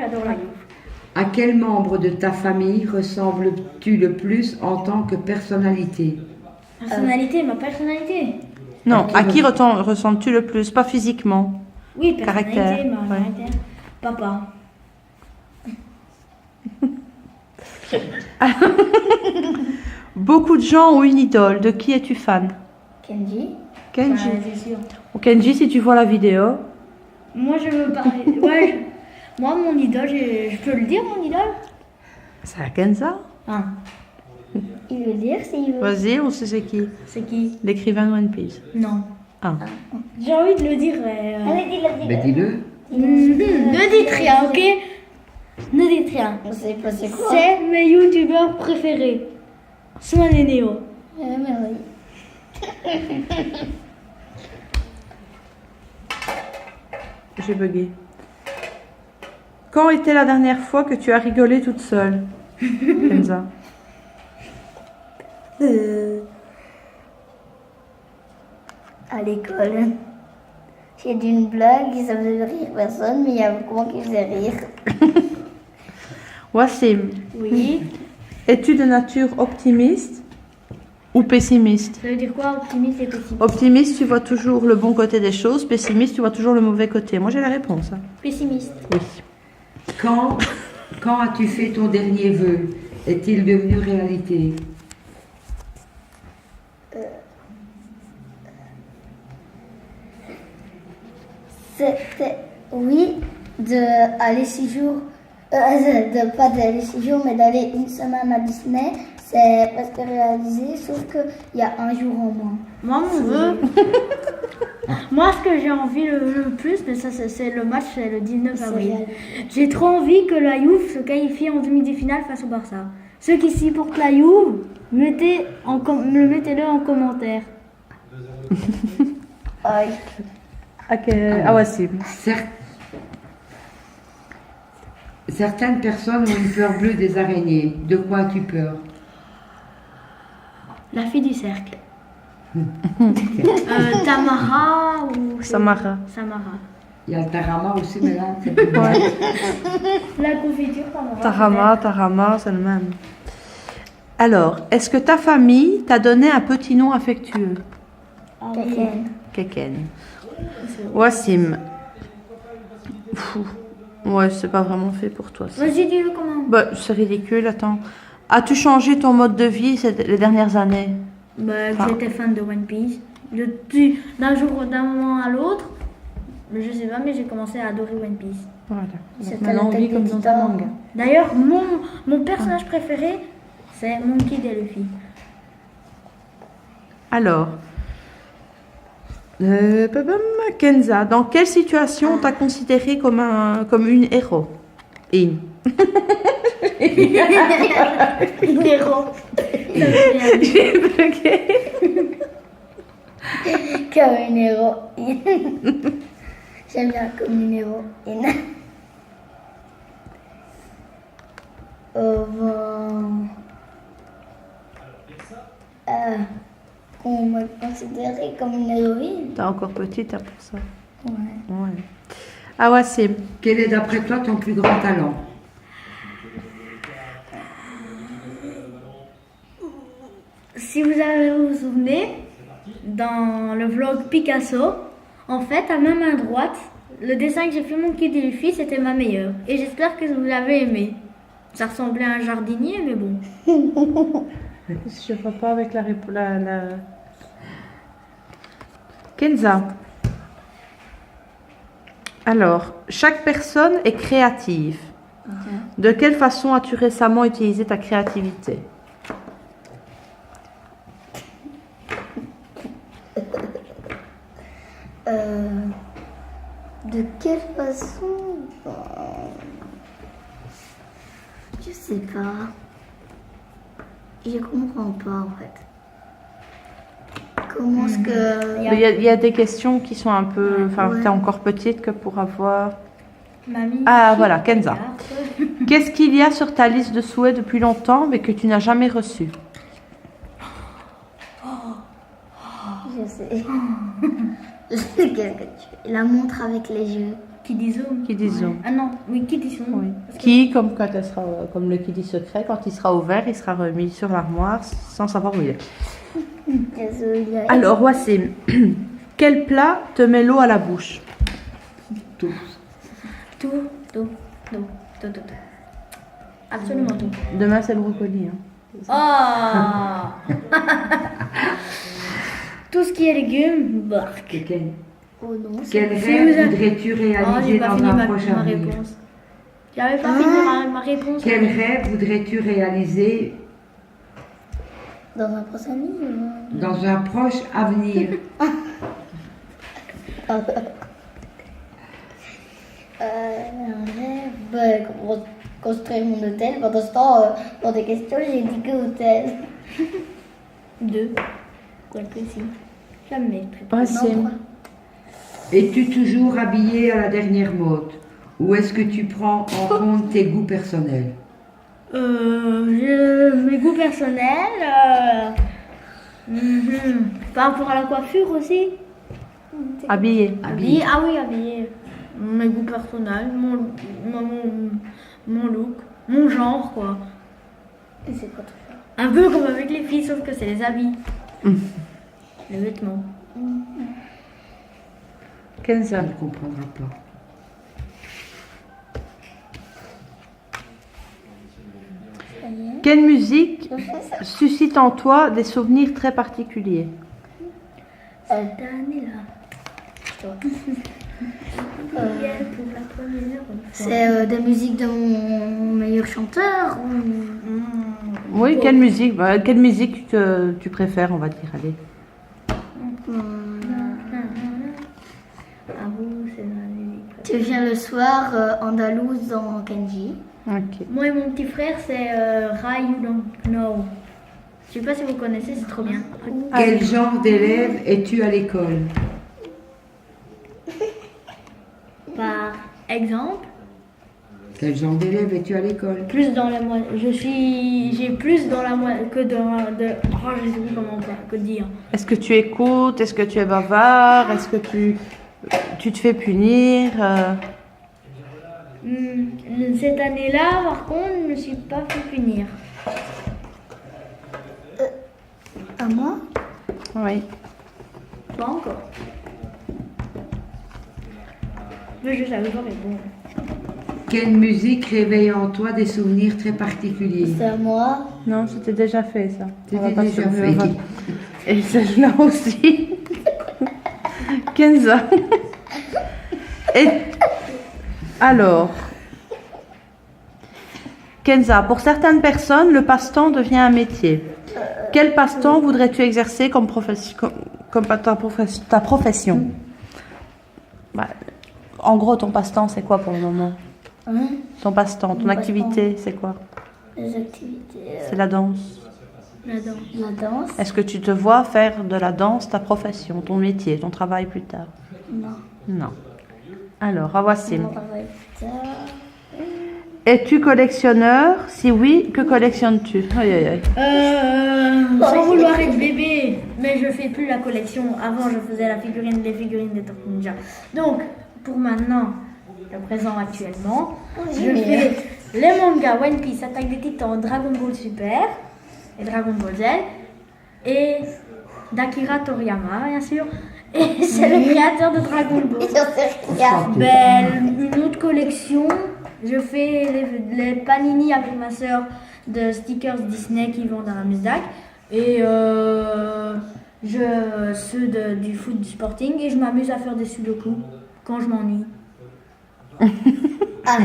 j'adore la Juve. À quel membre de ta famille ressembles-tu le plus en tant que personnalité? Personnalité, ma personnalité. Non, à qui ressembles-tu le plus? Pas physiquement. Oui, personnalité, Caractère, ma ouais. caractère. Papa. Beaucoup de gens ont une idole. De qui es-tu fan? Kenji. Kenji. C'est sûr. Ou Kenji, si tu vois la vidéo. Moi, je veux parler. Ouais, moi, mon idole, je peux le dire, mon idole? C'est la Kenza. Ah. Il veut dire s'il veut. Vas-y, on sait c'est qui. C'est qui? L'écrivain de One Piece. Non. Ah. J'ai envie de le dire. Allez, dis-le, Ben dis-le. Ne dites rien, ok? Ne dites rien. C'est quoi? C'est mes youtubeurs préférés. Swan et Néo. Mais oui. J'ai bugué. Quand était la dernière fois que tu as rigolé toute seule, Kenza? À l'école. J'ai dit une blague, ça faisait rire personne, mais il y a beaucoup qui faisait rire. Wassim, Oui. es-tu de nature optimiste ou pessimiste? Ça veut dire quoi, optimiste et pessimiste? Optimiste, tu vois toujours le bon côté des choses. Pessimiste, tu vois toujours le mauvais côté. Moi, j'ai la réponse. Hein. Pessimiste. Oui. Quand as-tu fait ton dernier vœu? Est-il devenu réalité? C'était, oui, d'aller 6 jours, pas d'aller 6 jours, mais d'aller une semaine à Disney. C'est presque réalisé, sauf qu'il y a un jour en moins. Moi, mon vœu. Moi, ce que j'ai envie le plus, mais ça, c'est le match, c'est le 19 avril. J'ai trop envie que la Juve se qualifie en demi-finale face au Barça. Ceux qui supportent la Juve, mettez-le en commentaire. Aïe. Ah, Wassim. Certaines personnes ont une peur bleue des araignées. De quoi as-tu peur? La fille du cercle. Tamara ou... Samara. Samara. Il y a le tarama aussi, mais là, c'est plus mal. La confiture Tamara. Tarama, c'est le même. Alors, est-ce que ta famille t'a donné un petit nom affectueux? Ah oui. Keken. Keken. Wassim. Fou. Ouais, c'est pas vraiment fait pour toi. Ça. Vas-y, dis-le comment. Bah, c'est ridicule, attends. As-tu changé ton mode de vie les dernières années? J'étais fan de One Piece. D'un moment à l'autre, je sais pas, mais j'ai commencé à adorer One Piece. Voilà. C'était Maintenant, la on vit tête comme des dans un titans. manga. D'ailleurs, mon personnage préféré, c'est Monkey D. Luffy. Alors, Kenza, dans quelle situation t'as considéré comme une héros? Héros. J'ai bugué. Comme une héroïne. J'aime bien comme une héroïne. On me considérait comme une héroïne. T'es encore petite hein, pour ça. Ouais. Ouais. Ah, Wassim. Quel est d'après toi ton plus grand talent? Si vous vous souvenez, dans le vlog Picasso, en fait, à ma main droite, le dessin que j'ai fait Monkey D. Luffy, c'était ma meilleure. Et j'espère que vous l'avez aimé. Ça ressemblait à un jardinier, mais bon. Je ne vois pas avec la... Kenza. Alors, chaque personne est créative. De quelle façon as-tu récemment utilisé ta créativité? De quelle façon? Je sais pas. Je comprends pas en fait. Comment est-ce que... Il y a des questions qui sont un peu... Enfin, Ouais. t'es encore petite que pour avoir... Mamie. Ah, voilà, Kenza. Qu'est-ce qu'il y a sur ta liste de souhaits depuis longtemps mais que tu n'as jamais reçu? Je sais. Qu'est-ce que tu fais? La montre avec les yeux. Kiddy Zoom. Kiddy Zoom. Ah non, oui, Kiddy Zoom. Oui. Parce que- Qui, comme quand elle sera, comme le Kiddy secret, quand il sera ouvert, il sera remis sur l'armoire sans savoir où il est. Désolée. Alors, Wassim, quel plat te met l'eau à la bouche? Tous. Tout. Absolument tout. Demain, c'est le brocoli. Hein. Oh Tout ce qui est légumes, bark. Quel Oh non. quel Si vous rêve avez- voudrais-tu Oh, j'ai réaliser pas dans fini un ma proche avenir? réponse. J'avais pas fini ma réponse. Quel rêve voudrais-tu réaliser Dans un prochain livre. dans un proche avenir? Un rêve. Construire mon hôtel. Pendant ce temps, pour des questions, j'ai dit que hôtel. 2. Quoique si. Jamais. Wassim, Es-tu toujours habillé à la dernière mode? Ou est-ce que tu prends en compte tes goûts personnels? Mes goûts personnels. Par rapport à la coiffure aussi. habillé. Habillé. Ah oui, habillé. Mes goûts personnels, mon look, mon genre quoi. Et c'est quoi tout ça? Un peu comme avec les filles, sauf que c'est les habits. Les vêtements. Kenza, Elle ne comprendra pas. quelle musique suscite en toi des souvenirs très particuliers? Cette année-là. Pour la première fois. C'est des musiques de mon meilleur chanteur ou... Oui, quelle musique, quelle musique que tu préfères, on va dire, allez. Ah vous, c'est la musique. Tu viens le soir andalouse dans Kenji. Ok. Moi et mon petit frère, c'est Rai You Don't Know. Je sais pas si vous connaissez, c'est trop bien. Quel genre d'élève es-tu à l'école? Par exemple, Quel genre d'élève es-tu à l'école? plus dans la moitié. J'ai plus dans la moitié que dans de. Oh, je sais plus comment que dire. Est-ce que tu écoutes? Est-ce que tu es bavard? Est-ce que tu te fais punir? Cette année-là, par contre, je ne me suis pas fait punir. À moi? Oui. Pas encore. Mais je savais pas répondre. Quelle musique réveille en toi des souvenirs très particuliers? C'est à moi. Non, c'était déjà fait ça. On va C'était pas déjà se- fait. on va- Et celle-là aussi. Kenza. Et alors, Kenza, pour certaines personnes, le passe-temps devient un métier. Quel passe-temps voudrais-tu exercer comme ta profession? Bah, en gros, ton passe-temps, c'est quoi pour le moment? Hein? Ton passe-temps, ton Mon activité, c'est quoi? Les activités. C'est la danse. La danse. La danse? Est-ce que tu te vois faire de la danse ta profession, ton métier, ton travail plus tard? Non. Non. Alors, Awassim. On travaille plus tard. Es-tu collectionneur? Si oui, que collectionnes-tu? Aïe, aïe, aïe. Sans vouloir être bébé, mais je fais plus la collection. Avant, je faisais les figurines des Tortues Ninja. Donc, pour maintenant, le présent actuellement, je fais les mangas One Piece, Attaque des Titans, Dragon Ball Super et Dragon Ball Z et d'Akira Toriyama, bien sûr. Et c'est le créateur de Dragon Ball. Et j'en sais rien. Ben, une autre collection, je fais les panini avec ma soeur de stickers Disney qui vendent à la Musdac et ceux du foot du Sporting et je m'amuse à faire des sudoku quand je m'ennuie. Ah,